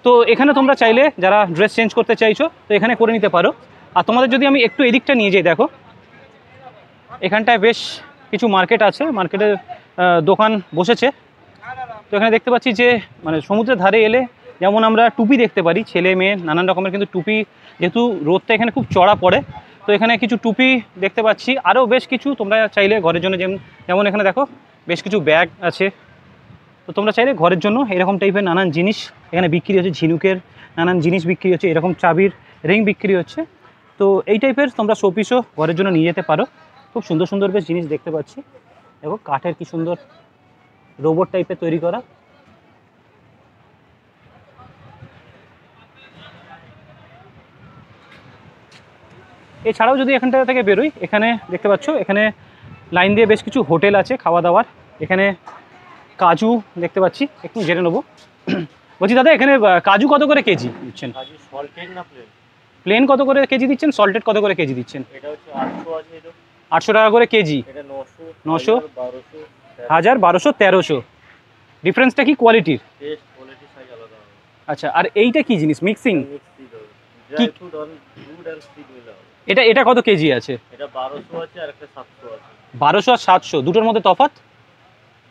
তো এখানে তোমরা চাইলে যারা ড্রেস চেঞ্জ করতে চাইছো তো এখানে করে নিতে পারো। আর তোমাদের যদি আমি একটু এদিকটা নিয়ে যাই, দেখো এখানটায় বেশ কিছু মার্কেট আছে, মার্কেটের দোকান বসেছে। তো এখানে দেখতে পাচ্ছি যে মানে সমুদ্রের ধারে এলে যেমন আমরা টুপি দেখতে পারি, ছেলে মেয়ে নানান রকমের কিন্তু টুপি, যেহেতু রোদটা এখানে খুব চড়া পড়ে তো এখানে কিছু টুপি দেখতে পাচ্ছি। আরও বেশ কিছু তোমরা চাইলে ঘরের জন্য যেমন এখানে দেখো বেশ কিছু ব্যাগ আছে, তো তোমরা চাইলে ঘরের জন্য এরকম টাইপের নানান জিনিস এখানে বিক্রি হচ্ছে, ঝিনুকের নানান জিনিস বিক্রি হচ্ছে, এরকম চাবির রিং বিক্রি হচ্ছে। তো এই টাইপের তোমরা শোপিসও ঘরের জন্য নিয়ে যেতে পারো। খুব সুন্দর সুন্দর বেশ জিনিস দেখতে পাচ্ছি, দেখো কাঠের কি সুন্দর রোবট টাইপের তৈরি করা। এছাড়াও যদি এখানটা থেকে বেরোই, এখানে দেখতে পাচ্ছ এখানে লাইন দিয়ে বেশ কিছু হোটেল আছে খাওয়া দাওয়ার। এখানে কাজু দেখতে পাচ্ছি, একটু জেনে নেবো। বলছি দাদা এখানে কাজু কত করে কেজি দিচ্ছেন? প্লেন কত করে কেজি দিচ্ছেন? সল্টেড কত করে কেজি দিচ্ছেন? 800 টাকা করে কেজি। 900, 1000, 1200, 1300। ডিফারেন্সটা কি কোয়ালিটির? আচ্ছা, আর এইটা কি জিনিস? মিক্সিং? এটা এটা কত কেজি আছে? এটা 1200 আছে আর একটা 700 আছে। 1200 আর 700 দুটোর মধ্যে তফাৎ?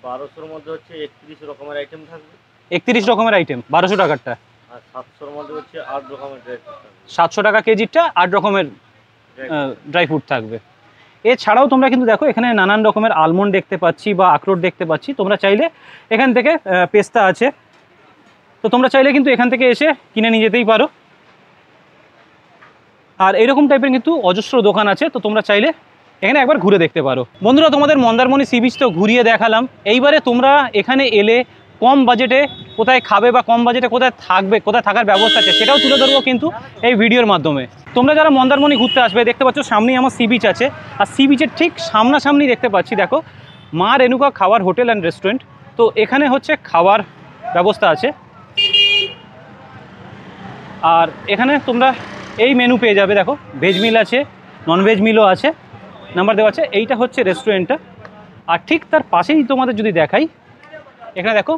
1200 এর মধ্যে হচ্ছে 31 রকমের আইটেম থাকবে। 31 রকমের আইটেম 1200 টাকারটা, আর 700 এর মধ্যে হচ্ছে 8 রকমের ড্রাই ফ্রুট থাকবে। 700 টাকা কেজিরটা 8 রকমের ড্রাই ফ্রুট থাকবে। এছাড়াও তোমরা কিন্তু দেখো এখানে নানান রকমের আলমন্ড দেখতে পাচ্ছি বা আখরোট দেখতে পাচ্ছি। তোমরা চাইলে এখান থেকে পেস্তা আছে, তো তোমরা চাইলে কিন্তু এখান থেকে এসে কিনে নিয়ে যেতেই পারো। আর এইরকম টাইপের কিন্তু অজস্র দোকান আছে, তো তোমরা চাইলে এখানে একবার ঘুরে দেখতে পারো। বন্ধুরা তোমাদের মন্দারমণি সি বিচ তো ঘুরিয়ে দেখালাম, এইবারে তোমরা এখানে এলে কম বাজেটে কোথায় খাবে বা কম বাজেটে কোথায় থাকবে, কোথায় থাকার ব্যবস্থা আছে সেটাও তুলে ধরবো কিন্তু এই ভিডিওর মাধ্যমে। তোমরা যারা মন্দারমণি ঘুরতে আসবে দেখতে পাচ্ছ সামনেই আমার সি বিচ আছে, আর সি বিচের ঠিক সামনাসামনি দেখতে পাচ্ছি দেখো মা রেণুকা খাবার হোটেল অ্যান্ড রেস্টুরেন্ট। তো এখানে হচ্ছে খাবার ব্যবস্থা আছে, আর এখানে তোমরা এই মেনু পেয়ে যাবে। দেখো ভেজ মিল আছে, ননভেজ মিলও আছে, নাম্বার দেওয়া আছে। এইটা হচ্ছে রেস্টুরেন্টটা, আর ঠিক তার পাশেই তোমাদের যদি দেখাই, এখানে দেখো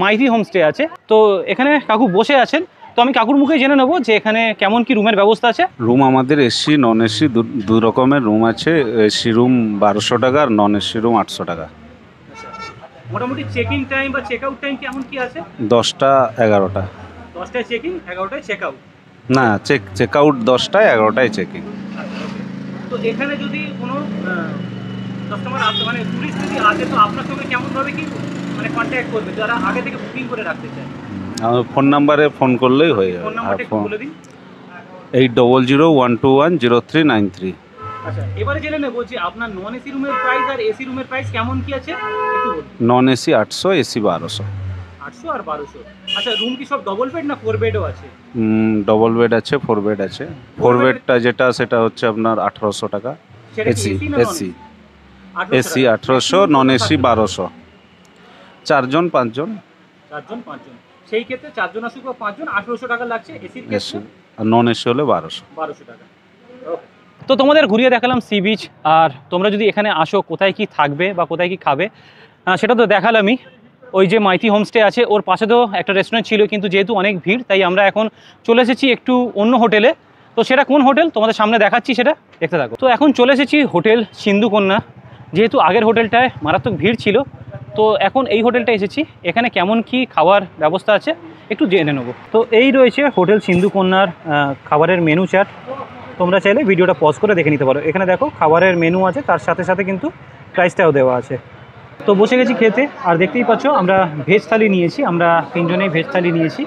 মাইতি হোমস্টে আছে। তো এখানে কাকু বসে আছেন, তো আমি কাকুর মুখে জেনে নেবো যে এখানে কেমন কি রুমের ব্যবস্থা আছে। রুম আমাদের এসি নন এসি দু রকমের রুম আছে। এসি রুম 1200 টাকা আর নন এসি রুম 800 টাকা। মোটামুটি চেক ইন টাইম বা চেক আউট টাইম কেমন কি আছে? 10টা 11টা। 10টায় চেক ইন, 11টায় চেক আউট? না, চেক আউট 10টায়, 11টায় চেক ইন। তো এখানে যদি কোনো কাস্টমার আসে, মানে টুরিস্ট যদি আসে, তো আপনার সঙ্গে কেমনভাবে কি মানে কন্ট্যাক্ট করবে যারা আগে থেকে বুকিং করে রাখতে চায়? আমার ফোন নাম্বারে ফোন করলেই হয়ে যাবে। ফোন নাম্বারটা একটু বলে দিন। 8001210393। আচ্ছা, এবারে জেনে নেব যে আপনার নন এসি রুমের প্রাইস আর এসি রুমের প্রাইস কেমন কি আছে একটু বলুন। Non AC 800, AC 1200। 800 আর 1200। আচ্ছা, রুম কি সব ডবল বেড না 4 বেডও আছে? ডবল বেড আছে, 4 বেড আছে। 4 বেডটা যেটা সেটা হচ্ছে আপনার 1800 টাকা। সেটা কি এসি এসি না এসি 1800 এসি 1800, নন এসি 1200। 4 জন 5 জন। 4 জন 5 জন, সেই ক্ষেত্রে 4 জন আসুক বা 5 জন 1800 টাকা লাগছে এসির এসি। ক্ষেত্রে, আর নন এসি হলে 1200। 1200 টাকা। ওকে, তো তোমাদের ঘুরিয়ে দেখালাম সি বিচ। আর তোমরা যদি এখানে আসো কোথায় কি থাকবে বা কোথায় কি খাবে সেটা তো দেখালামই। ওই যে মাইতি হোমস্টে আছে ওর পাশে তো একটা রেস্টুরেন্ট ছিল, কিন্তু যেহেতু অনেক ভিড় তাই আমরা এখন চলে এসেছি একটু অন্য হোটেলে। তো সেটা কোন হোটেল তোমাদের সামনে দেখাচ্ছি, সেটা দেখতে থাকো। তো এখন চলে এসেছি হোটেল সিন্ধুকন্যা। যেহেতু আগের হোটেলটায় মারাত্মক ভিড় ছিল, তো এখন এই হোটেলটা এসেছি। এখানে কেমন কি খাওয়ার ব্যবস্থা আছে একটু জেনে নেবো। তো এই রয়েছে হোটেল সিন্ধুকন্যার খাবারের মেনু চার্ট। তোমরা চাইলে ভিডিওটা পজ করে দেখে নিতে পারো। এখানে দেখো খাবারের মেনু আছে, তার সাথে সাথে কিন্তু প্রাইসটাও দেওয়া আছে। তো বসে গেছি খেতে, আর দেখতেই পাচ্ছ আমরা ভেজ থালি নিয়েছি। আমরা 3 জনেই ভেজ থালি নিয়েছি।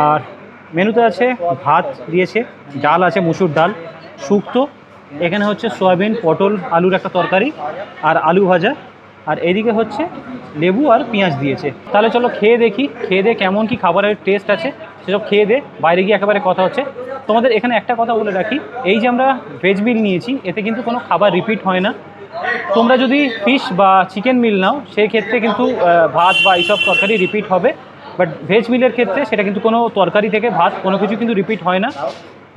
আর মেনুতে আছে ভাত দিয়েছে, ডাল আছে, মুসুর ডাল, শুক্তো, এখানে হচ্ছে সয়াবিন পটল আলুর একটা তরকারি আর আলু ভাজা, আর এদিকে হচ্ছে লেবু আর পেঁয়াজ দিয়েছে। তাহলে চলো খেয়ে দেখি, খেয়ে দিয়ে কেমন কি খাবারের টেস্ট আছে সেসব খেয়ে দে বাইরে গিয়ে একেবারে কথা হচ্ছে। তোমাদের এখানে একটা কথা বলে রাখি, এই যে আমরা ভেজ মিল নিয়েছি এতে কিন্তু কোনো খাবার রিপিট হয় না। তোমরা যদি ফিশ বা চিকেন মিল নাও সেই ক্ষেত্রে কিন্তু ভাত বা এইসব তরকারি রিপিট হবে, বাট ভেজ মিলের ক্ষেত্রে সেটা কিন্তু কোনো তরকারি থেকে ভাত কোনো কিছু কিন্তু রিপিট হয় না।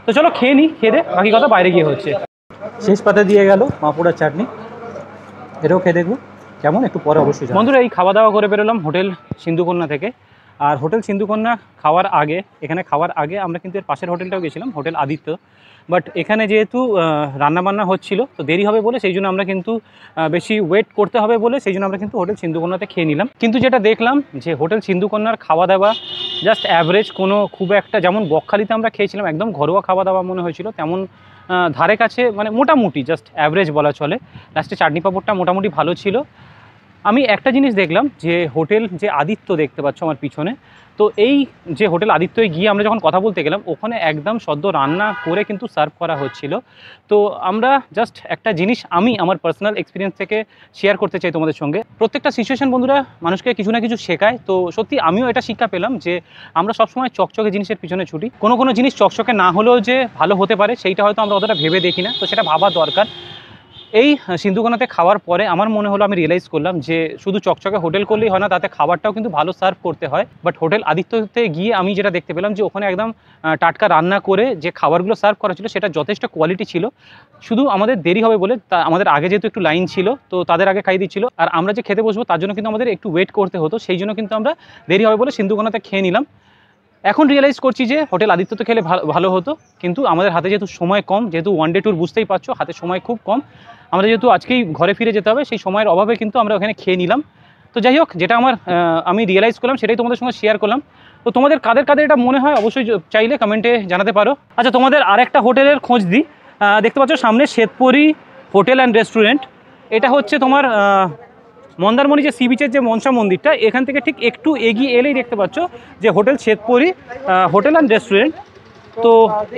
তো চলো খেয়ে নিই, খেয়ে দে বাকি কথা বাইরে গিয়ে হচ্ছে। শেষ পাতে দিয়ে গেল মাপুড়ার চাটনি, এটাও খেয়ে দেখবো কেমন, একটু পরে অবশ্যই। বন্ধুরা, এই খাওয়া দাওয়া করে বেরোলাম হোটেল সিন্ধুকন্যা থেকে। আর হোটেল সিন্ধুকন্যা খাওয়ার আগে আমরা কিন্তু এর পাশের হোটেলটাও গেছিলাম, হোটেল আদিত্য। বাট এখানে যেহেতু রান্নাবান্না হচ্ছিল তো দেরি হবে বলে সেই জন্য আমরা কিন্তু বেশি ওয়েট করতে হবে বলে সেই জন্য আমরা কিন্তু হোটেল সিন্ধুকন্যাতে খেয়ে নিলাম। কিন্তু যেটা দেখলাম যে হোটেল সিন্ধুকন্যার খাওয়া দাওয়া জাস্ট অ্যাভারেজ, কোনো খুব একটা, যেমন বকখালিতে আমরা খেয়েছিলাম একদম ঘরোয়া খাওয়া দাওয়া মনে হয়েছিল, তেমন ধারে কাছে মানে মোটামুটি জাস্ট অ্যাভারেজ বলা চলে। লাস্টে চাটনি পাঁপড়টা মোটামুটি ভালো ছিল। আমি একটা জিনিস দেখলাম যে হোটেল যে আদিত্য দেখতে পাচ্ছ আমার পিছনে, তো এই যে হোটেল আদিত্যয় গিয়ে আমরা যখন কথা বলতে গেলাম ওখানে একদম সদ্য রান্না করে কিন্তু সার্ভ করা হচ্ছিল। তো আমরা জাস্ট একটা জিনিস আমি আমার পার্সোনাল এক্সপিরিয়েন্স থেকে শেয়ার করতে চাই তোমাদের সঙ্গে। প্রত্যেকটা সিচুয়েশন বন্ধুরা মানুষকে কিছু না কিছু শেখায়। তো সত্যি আমিও এটা শিক্ষা পেলাম যে আমরা সবসময় চকচকে জিনিসের পিছনে ছুটি, কোনো জিনিস চকচকে না হলেও যে ভালো হতে পারে সেইটা হয়তো আমরা অতটা ভেবে দেখি না, তো সেটা ভাবা দরকার। এই সিন্ধুকন্যাতে খাওয়ার পরে আমার মনে হলো, আমি রিয়েলাইজ করলাম যে শুধু চকচকে হোটেল করলেই হয় না, তাতে খাবারটাও কিন্তু ভালো সার্ভ করতে হয়। বাট হোটেল আদিত্যতে গিয়ে আমি যেটা দেখতে পেলাম যে ওখানে একদম টাটকা রান্না করে যে খাবারগুলো সার্ভ করা ছিল সেটা যথেষ্ট কোয়ালিটি ছিল। শুধু আমাদের দেরি হবে বলে আমাদের আগে যেহেতু একটু লাইন ছিল তো তাদের আগে খাইয়ে দিচ্ছিল, আর আমরা যে খেতে বসবো তার জন্য কিন্তু আমাদের একটু ওয়েট করতে হতো, সেই জন্য কিন্তু আমরা দেরি হবে বলে সিন্ধুকন্যাতে খেয়ে নিলাম। এখন রিয়েলাইজ করছি যে হোটেল আদিত্যতে খেলে ভালো হতো, কিন্তু আমাদের হাতে যেহেতু সময় কম, যেহেতু ওয়ান ডে ট্যুর বুঝতেই পারছো হাতে সময় খুব কম, আমরা যেহেতু আজকেই ঘরে ফিরে যেতে হবে সেই সময়ের অভাবে কিন্তু আমরা ওখানে খেয়ে নিলাম। তো যাই হোক, যেটা আমি রিয়েলাইজ করলাম সেটাই তোমাদের সঙ্গে শেয়ার করলাম। তো তোমাদের কাদের এটা মনে হয় অবশ্যই চাইলে কমেন্টে জানাতে পারো। আচ্ছা, তোমাদের আরেকটা হোটেলের খোঁজ দিই। দেখতে পাচ্ছ সামনে শ্বেতপুরী হোটেল অ্যান্ড রেস্টুরেন্ট। এটা হচ্ছে তোমার মন্দারমণি যে সি বিচের যে মনসা মন্দিরটা, এখান থেকে ঠিক একটু এগিয়ে এলেই দেখতে পাচ্ছ যে হোটেল শ্বেতপুরী হোটেল অ্যান্ড রেস্টুরেন্ট। তো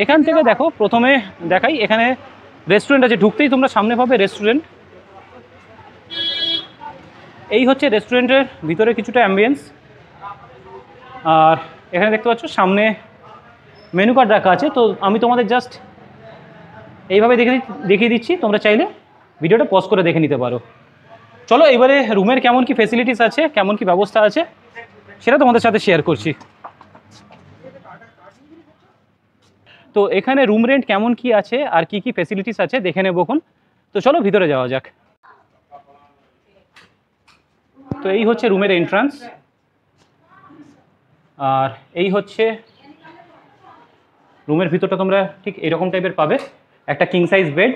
এখান থেকে দেখো, প্রথমে দেখাই, এখানে রেস্টুরেন্ট আছে, ঢুকতেই তোমরা সামনে পাবে রেস্টুরেন্ট। এই হচ্ছে রেস্টুরেন্টের ভিতরে কিছুটা অ্যাম্বিয়েন্স। আর এখানে দেখতে পাচ্ছ সামনে মেনু কার্ড রাখা আছে। তো আমি তোমাদের জাস্ট এইভাবে দেখিয়ে দিচ্ছি, তোমরা চাইলে ভিডিওটা পজ করে দেখে নিতে পারো। চলো এবারে রুমের কেমন কি ফেসিলিটিস আছে, কেমন কি ব্যবস্থা আছে সেটা তোমাদের সাথে শেয়ার করছি। তো এখানে রুম রেন্ট কেমন কি আছে আর কি কি ফেসিলিটিস আছে দেখে নেব এখন। তো চলো ভিতরে যাওয়া যাক। তো এই হচ্ছে রুমের এন্ট্রান্স, আর এই হচ্ছে রুমের ভিতরটা তোমরা ঠিক এরকম টাইপের পাবে। একটা কিং সাইজ বেড,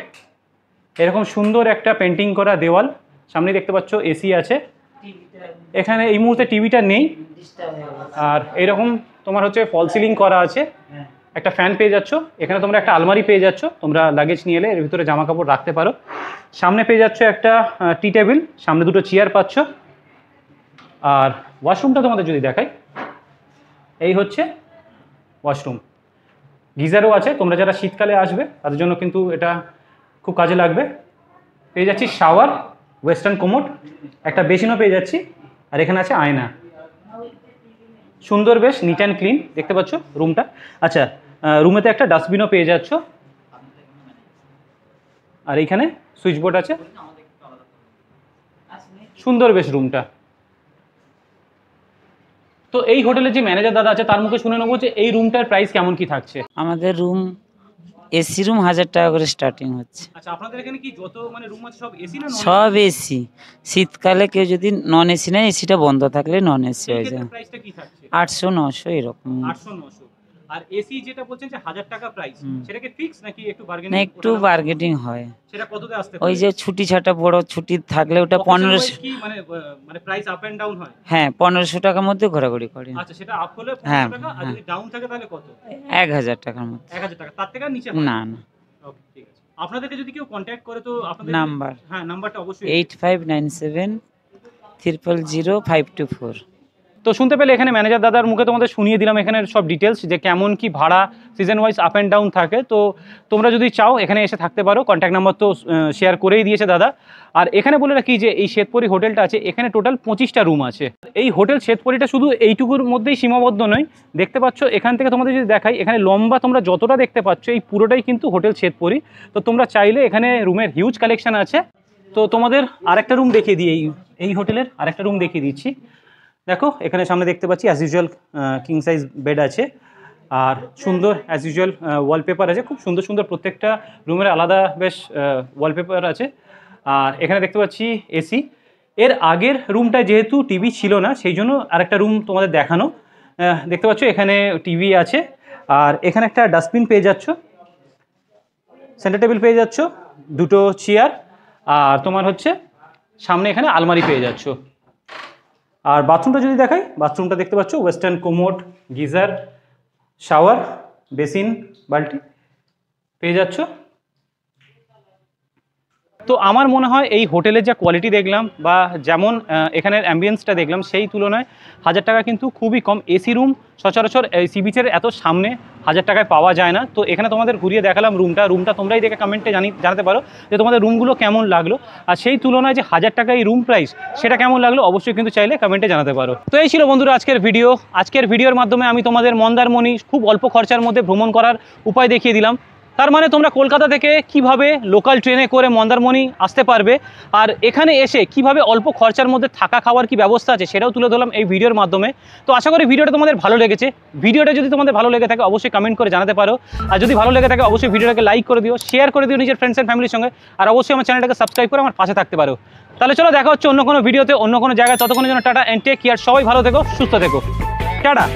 এরকম সুন্দর একটা পেন্টিং করা দেওয়াল, সামনে দেখতে পাচ্ছ এসি আছে। এখানে এই মুহূর্তে টিভিটা নেই, আর এইরকম তোমার হচ্ছে ফল সিলিং করা আছে, একটা ফ্যান পেয়ে যাচ্ছ। এখানে তোমরা একটা আলমারি পেয়ে যাচ্ছ, তোমরা লাগেজ নিয়ে এলে এর ভিতরে জামা কাপড় রাখতে পারো। সামনে পেয়ে যাচ্ছ একটা টি টেবিল, সামনে দুটো চেয়ার পাচ্ছ। আর ওয়াশরুমটা তোমাদের যদি দেখাই, এই হচ্ছে ওয়াশরুম, গিজারও আছে। তোমরা যারা শীতকালে আসবে তাদের জন্য কিন্তু এটা খুব কাজে লাগবে। পেয়ে যাচ্ছি শাওয়ার, ওয়েস্টার্ন কোমোড, একটা বেসিনও পেয়ে যাচ্ছি, আর এখানে আছে আয়না। সুন্দর, বেশ নিট অ্যান্ড ক্লিন দেখতে পাচ্ছ রুমটা। আচ্ছা, রুমেতে একটা ডাস্টবিনও পেয়ে যাচ্ছ, আর এইখানে সুইচ বোর্ড আছে। সুন্দর বেশ রুমটা। তো এই হোটেলের যে ম্যানেজার দাদা আছে তার মুখে শুনে নেবো যে এই রুমটার প্রাইস কেমন কি থাকছে। আমাদের রুম এসি রুম 1000 টাকা করে স্টার্টিং হচ্ছে। আচ্ছা, আপনাদের এখানে কি যত মানে রুম আছে সব এসি না? সব এসি। শীতকালে কেউ যদি নন এসি নেয়, এসিটা বন্ধ থাকলে নন এসি হয়ে যায়। প্রাইসটা কি থাকছে? 800 900 এরকম। 800 900। আর এসি যেটা বলছেন যে 1000 টাকা প্রাইস, সেটা কি ফিক্স নাকি একটু বার্গেনিং? না, একটু বার্গেটিং হয়। সেটা কততে আসতে পারে? ওই যে ছুটি ছাটা বড় ছুটি থাকলে ওটা 1500 কি মানে প্রাইস আপ এন্ড ডাউন হয়? হ্যাঁ, 1500 টাকার মধ্যে ঘোরাঘুরি করে। আচ্ছা, সেটা আপ হলে 1500 হ্যাঁ, টাকা, আর যদি ডাউন থাকে তাহলে কত? 1000 টাকার মধ্যে। 1000 টাকা, তার থেকে আর নিচে না না। ওকে, ঠিক আছে। আপনাদেরকে যদি কেউ কন্টাক্ট করে তো আপনাদের নাম্বার, হ্যাঁ নাম্বারটা অবশ্যই 8597 000 524। তো শুনতে পেলে এখানে ম্যানেজার দাদার মুখে তোমাদের শুনিয়ে দিলাম এখানের সব ডিটেলস, যে কেমন কি ভাড়া season wise up and down থাকে। তো তোমরা যদি চাও এখানে এসে থাকতে পারো, কন্ট্যাক্ট নাম্বার তো শেয়ার করেই দিয়েছে দাদা। আর এখানে বলে রাখি যে এই শ্বেতপরী হোটেলটা আছে, এখানে টোটাল 25টা রুম আছে। এই হোটেল শ্বেতপরীটা শুধু এইটুকুর মধ্যেই সীমাবদ্ধ নয়, দেখতে পাচ্ছ এখান থেকে তোমাদের যদি দেখাই, এখানে লম্বা তোমরা যতটা দেখতে পাচ্ছ এই পুরোটাই কিন্তু হোটেল শ্বেতপরী। তো তোমরা চাইলে এখানে রুমের হিউজ কালেকশন আছে। তো তোমাদের আরেকটা রুম দেখিয়ে দিই, এই হোটেলের আরেকটা রুম দেখিয়ে দিচ্ছি। দেখো এখানে সামনে দেখতে পাচ্ছি as usual king size bed আছে, আর সুন্দর অ্যাজ ইউজুয়াল ওয়ালপেপার আছে, খুব সুন্দর সুন্দর প্রত্যেকটা রুমের আলাদা বেশ ওয়ালপেপার আছে। আর এখানে দেখতে পাচ্ছি এসি। এর আগের রুমটা যেহেতু টিভি ছিল না, সেই জন্য আরেকটা রুম তোমাদের দেখানো। দেখতে পাচ্ছ এখানে টিভি আছে, আর এখানে একটা ডাস্টবিন পেয়ে যাচ্ছ, সেন্টার টেবিল পেয়ে যাচ্ছ, দুটো চেয়ার, আর তোমার হচ্ছে সামনে এখানে আলমারি পেয়ে যাচ্ছ। আর বাথরুমটা যদি দেখাই, বাথরুমটা দেখতে পাচ্ছ western commode, geyser, shower, basin, বালতি পেয়ে যাচ্ছ। তো আমার মনে হয় এই হোটেলের যা কোয়ালিটি দেখলাম বা যেমন এখানের অ্যাম্বিয়েন্সটা দেখলাম, সেই তুলনায় 1000 টাকা কিন্তু খুবই কম। এসি রুম সচরাচর সি বিচের এত সামনে 1000 টাকায় পাওয়া যায় না। তো এখানে তোমাদের ঘুরিয়ে দেখালাম রুমটা তোমরাই দেখে কমেন্টে জানাতে পারো যে তোমাদের রুমগুলো কেমন লাগলো, আর সেই তুলনায় যে 1000 টাকা এই রুম প্রাইস সেটা কেমন লাগলো অবশ্যই কিন্তু চাইলে কমেন্টে জানাতে পারো। তো এই ছিল বন্ধুরা আজকের ভিডিওর মাধ্যমে আমি তোমাদের মন্দারমণি খুব অল্প খরচার মধ্যে ভ্রমণ করার উপায় দেখিয়ে দিলাম। তার মানে তোমরা কলকাতা থেকে কিভাবে লোকাল ট্রেনে করে মন্দারমণি আসতে পারবে, আর এখানে এসে কিভাবে অল্প খরচার মধ্যে থাকা খাওয়ার কি ব্যবস্থা আছে সেটাও তুলে ধরলাম এই ভিডিওর মাধ্যমে। তো আশা করি ভিডিওটা তোমাদের ভালো লেগেছে। ভিডিওটা যদি তোমাদের ভালো লেগে থাকে অবশ্যই কমেন্ট করে জানাতে পারো, আর যদি ভালো লেগে থাকে অবশ্যই ভিডিওটাকে লাইক করে দিও, শেয়ার করে দিও নিজের ফ্রেন্ডস অ্যান্ড ফ্যামিলির সঙ্গে, আর অবশ্যই আমার চ্যানেলটাকে সাবস্ক্রাইব করে আমার পাশে থাকতে পারো। তাহলে চলো দেখা হচ্ছে অন্য কোনো ভিডিওতে, অন্য কোনো জায়গায়। ততক্ষণের জন্য টাটা এন্ড টেক কেয়ার। সবাই ভালো থেকো, সুস্থ থেকো, টাটা।